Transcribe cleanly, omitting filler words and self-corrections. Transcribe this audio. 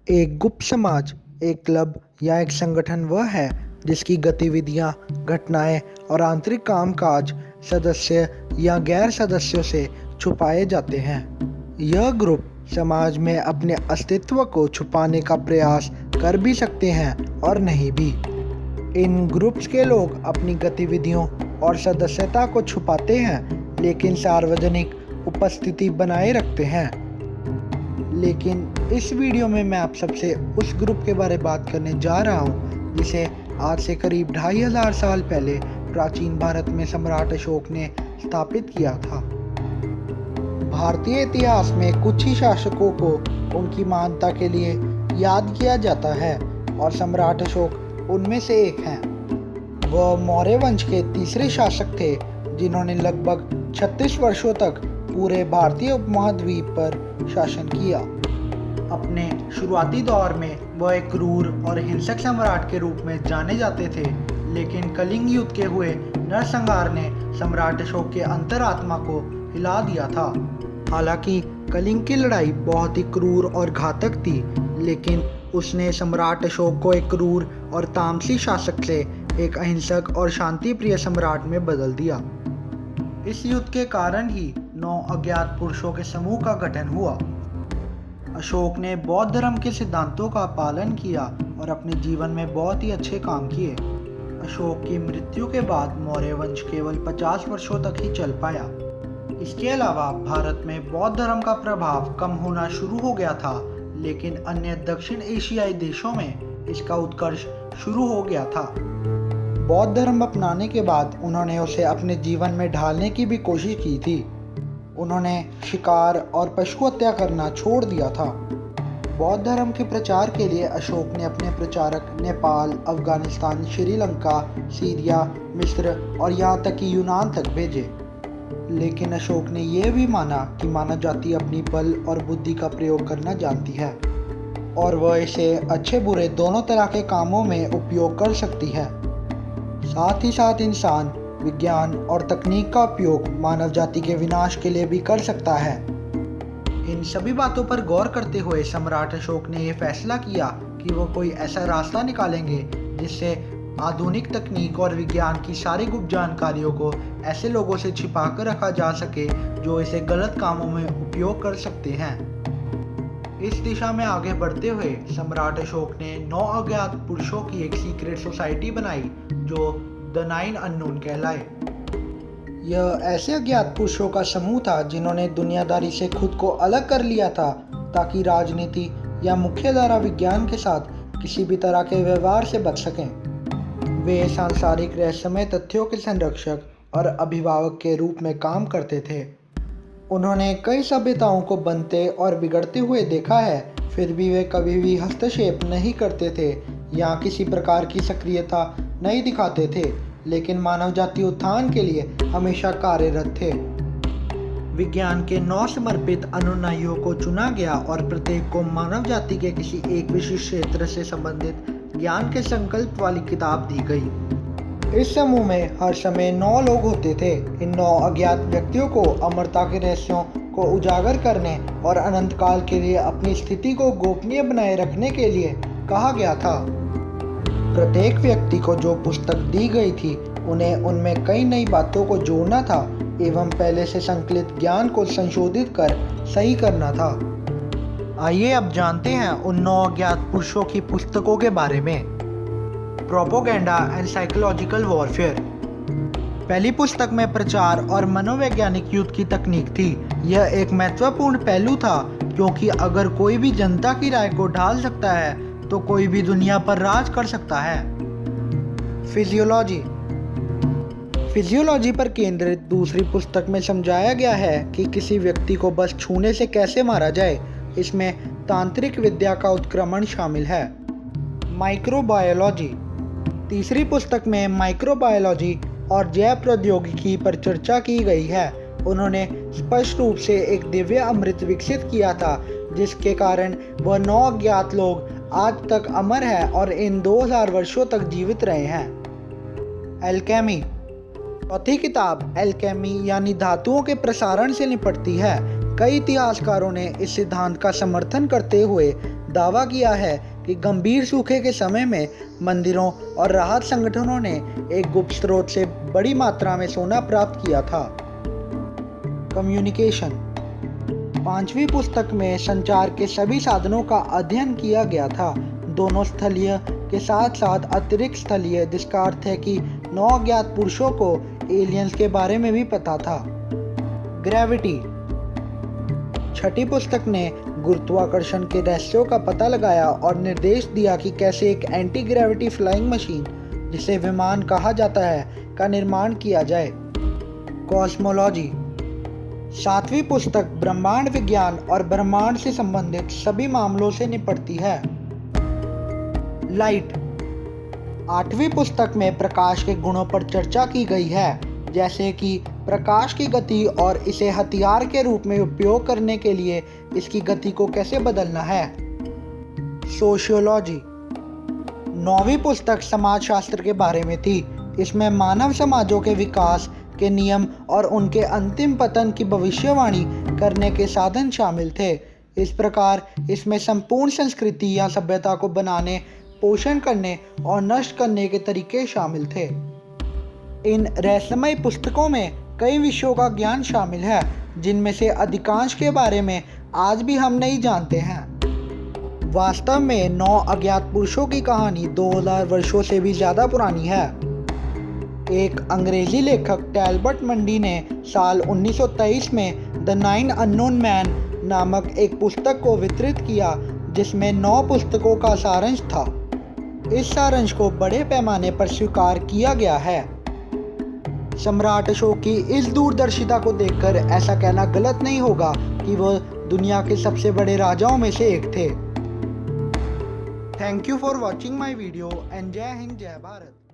एक गुप्त समाज, एक क्लब या एक संगठन वह है जिसकी गतिविधियां, घटनाएं और आंतरिक कामकाज सदस्य या गैर सदस्यों से छुपाए जाते हैं। यह ग्रुप समाज में अपने अस्तित्व को छुपाने का प्रयास कर भी सकते हैं और नहीं भी। इन ग्रुप्स के लोग अपनी गतिविधियों और सदस्यता को छुपाते हैं, लेकिन सार्वजनिक उपस्थिति बनाए रखते हैं। लेकिन इस वीडियो में मैं आप सबसे उस ग्रुप के बारे में बात करने जा रहा हूँ जिसे आज से करीब 2500 साल पहले प्राचीन भारत में सम्राट अशोक ने स्थापित किया था। भारतीय इतिहास में कुछ ही शासकों को उनकी महानता के लिए याद किया जाता है और सम्राट अशोक उनमें से एक हैं। वह मौर्य वंश के तीसरे शासक थे जिन्होंने लगभग 36 वर्षों तक पूरे भारतीय उपमहाद्वीप पर शासन किया। अपने शुरुआती दौर में वह एक क्रूर और हिंसक सम्राट के रूप में जाने जाते थे, लेकिन कलिंग युद्ध के हुए नरसंहार ने सम्राट अशोक के अंतरात्मा को हिला दिया था। हालांकि कलिंग की लड़ाई बहुत ही क्रूर और घातक थी, लेकिन उसने सम्राट अशोक को एक क्रूर और तामसी शासक से एक अहिंसक और शांतिप्रिय सम्राट में बदल दिया। इस युद्ध के कारण ही 9 अज्ञात पुरुषों के समूह का गठन हुआ। अशोक ने बौद्ध धर्म के सिद्धांतों का पालन किया और अपने जीवन में बहुत ही अच्छे काम किए। अशोक की मृत्यु के बाद मौर्य वंश केवल 50 वर्षों तक ही चल पाया। इसके अलावा भारत में बौद्ध धर्म का प्रभाव कम होना शुरू हो गया था, लेकिन अन्य दक्षिण एशियाई देशों में इसका उत्कर्ष शुरू हो गया था। बौद्ध धर्म अपनाने के बाद उन्होंने उसे अपने जीवन में ढालने की भी कोशिश की थी। उन्होंने शिकार और पशु हत्या करना छोड़ दिया था। बौद्ध धर्म के प्रचार के लिए अशोक ने अपने प्रचारक नेपाल, अफगानिस्तान, श्रीलंका, सीरिया, मिस्र और यहाँ तक कि यूनान तक भेजे। लेकिन अशोक ने यह भी माना कि मानव जाति अपनी बल और बुद्धि का प्रयोग करना जानती है और वह इसे अच्छे बुरे दोनों तरह के कामों में उपयोग कर सकती है। साथ ही साथ इंसान विज्ञान और तकनीक का उपयोग मानव जाति के विनाश के लिए भी कर सकता है। इन सभी बातों पर गौर करते हुए सम्राट अशोक ने यह फैसला किया कि वो कोई ऐसा रास्ता निकालेंगे जिससे आधुनिक तकनीक और विज्ञान की सारी गुप्त जानकारियों को ऐसे लोगों से छिपा कर रखा जा सके जो इसे गलत कामों में उपयोग कर सकते हैं। इस दिशा में आगे बढ़ते हुए सम्राट अशोक ने 9 अज्ञात पुरुषों की एक सीक्रेट सोसाइटी बनाई जो द 9 अननोन कहलाए। यह ऐसे अज्ञात पुरुषों का समूह था जिन्होंने दुनियादारी से खुद को अलग कर लिया था ताकि राजनीति या मुख्यधारा विज्ञान के साथ किसी भी तरह के व्यवहार से बच सकें। वे सांसारिक रहस्यमय तथ्यों के संरक्षक और अभिभावक के रूप में काम करते थे। उन्होंने कई सभ्यताओं को बनते और बिगड़ते हुए देखा है, फिर भी वे कभी भी हस्तक्षेप नहीं करते थे या किसी प्रकार की सक्रियता नहीं दिखाते थे, लेकिन मानव जाति उत्थान के लिए हमेशा कार्यरत थे। विज्ञान के 9 समर्पित अनुयायियों को चुना गया और प्रत्येक को मानव जाति के किसी एक विशिष्ट क्षेत्र से संबंधित ज्ञान के संकल्प वाली किताब दी गई। इस समूह में हर समय 9 लोग होते थे। इन 9 अज्ञात व्यक्तियों को अमरता के रहस्यों को उजागर करने और अनंत काल के लिए अपनी स्थिति को गोपनीय बनाए रखने के लिए कहा गया था। प्रत्येक व्यक्ति को जो पुस्तक दी गई थी उन्हें उनमें कई नई बातों को जोड़ना था एवं पहले से संकलित ज्ञान को संशोधित कर सही करना था। आइए अब जानते हैं उन 9 अज्ञात पुरुषों की पुस्तकों के बारे में। Propaganda and psychological warfare. पहली पुस्तक में प्रचार और मनोवैज्ञानिक युद्ध की तकनीक थी। यह एक महत्वपूर्ण पहलू था क्योंकि अगर कोई भी जनता की राय को ढाल सकता है तो कोई भी दुनिया पर राज कर सकता है। फिजियोलॉजी पर केंद्रित दूसरी पुस्तक में समझाया गया है कि किसी व्यक्ति को बस छूने से कैसे मारा जाए। इसमें तांत्रिक विद्या का उत्क्रमण शामिल है। माइक्रोबायोलॉजी। तीसरी पुस्तक में माइक्रोबायोलॉजी और जैव प्रौद्योगिकी पर चर्चा की गई है। उन्होंने स्पष्ट रूप से एक दिव्य अमृत विकसित किया था जिसके कारण वह 9 अज्ञात लोग आज तक अमर है और इन 2000 वर्षों तक जीवित रहे हैं। एल्केमी। चौथी किताब एल्केमी यानी धातुओं के प्रसारण से निपटती है। कई इतिहासकारों ने इस सिद्धांत का समर्थन करते हुए दावा किया है कि गंभीर सूखे के समय में मंदिरों और राहत संगठनों ने एक गुप्त स्रोत से बड़ी मात्रा में सोना प्राप्त किया था। कम्युनिकेशन। 5वीं पुस्तक में संचार के सभी साधनों का अध्ययन किया गया था, दोनों स्थलीय के साथ साथ अतिरिक्त स्थलीय, जिसका अर्थ है कि 9 अज्ञात पुरुषों को एलियंस के बारे में भी पता था। ग्रेविटी। 6ठी पुस्तक ने गुरुत्वाकर्षण के रहस्यों का पता लगाया और निर्देश दिया कि कैसे एक एंटी ग्रेविटी फ्लाइंग मशीन, जिसे विमान कहा जाता है, का निर्माण किया जाए। कॉस्मोलॉजी। 7वीं पुस्तक ब्रह्मांड विज्ञान और ब्रह्मांड से संबंधित सभी मामलों से निपटती है। लाइट। 8वीं पुस्तक में प्रकाश के गुणों पर चर्चा की गई है, जैसे कि प्रकाश की गति और इसे हथियार के रूप में उपयोग करने के लिए इसकी गति को कैसे बदलना है। सोशियोलॉजी। 9वीं पुस्तक समाजशास्त्र के बारे में थी। इसमें मानव समाजों के विकास के नियम और उनके अंतिम पतन की भविष्यवाणी करने के साधन शामिल थे। इस प्रकार इसमें संपूर्ण संस्कृति या सभ्यता को बनाने, पोषण करने और नष्ट करने के तरीके शामिल थे। इन रहस्यमय पुस्तकों में कई विषयों का ज्ञान शामिल है, जिनमें से अधिकांश के बारे में आज भी हम नहीं जानते हैं। वास्तव में 9 अज्ञात पुरुषों की कहानी 2000 वर्षों से भी ज़्यादा पुरानी है। एक अंग्रेजी लेखक टैलबर्ट मंडी ने साल 1923 में द 9 अननोन मैन नामक एक पुस्तक को वितरित किया, जिसमें 9 पुस्तकों का सारांश था। इस सारांश को बड़े पैमाने पर स्वीकार किया गया है। सम्राट अशोक की इस दूरदर्शिता को देखकर ऐसा कहना गलत नहीं होगा कि वह दुनिया के सबसे बड़े राजाओं में से एक थे। Thank you for watching my video and जय हिंद, जय भारत।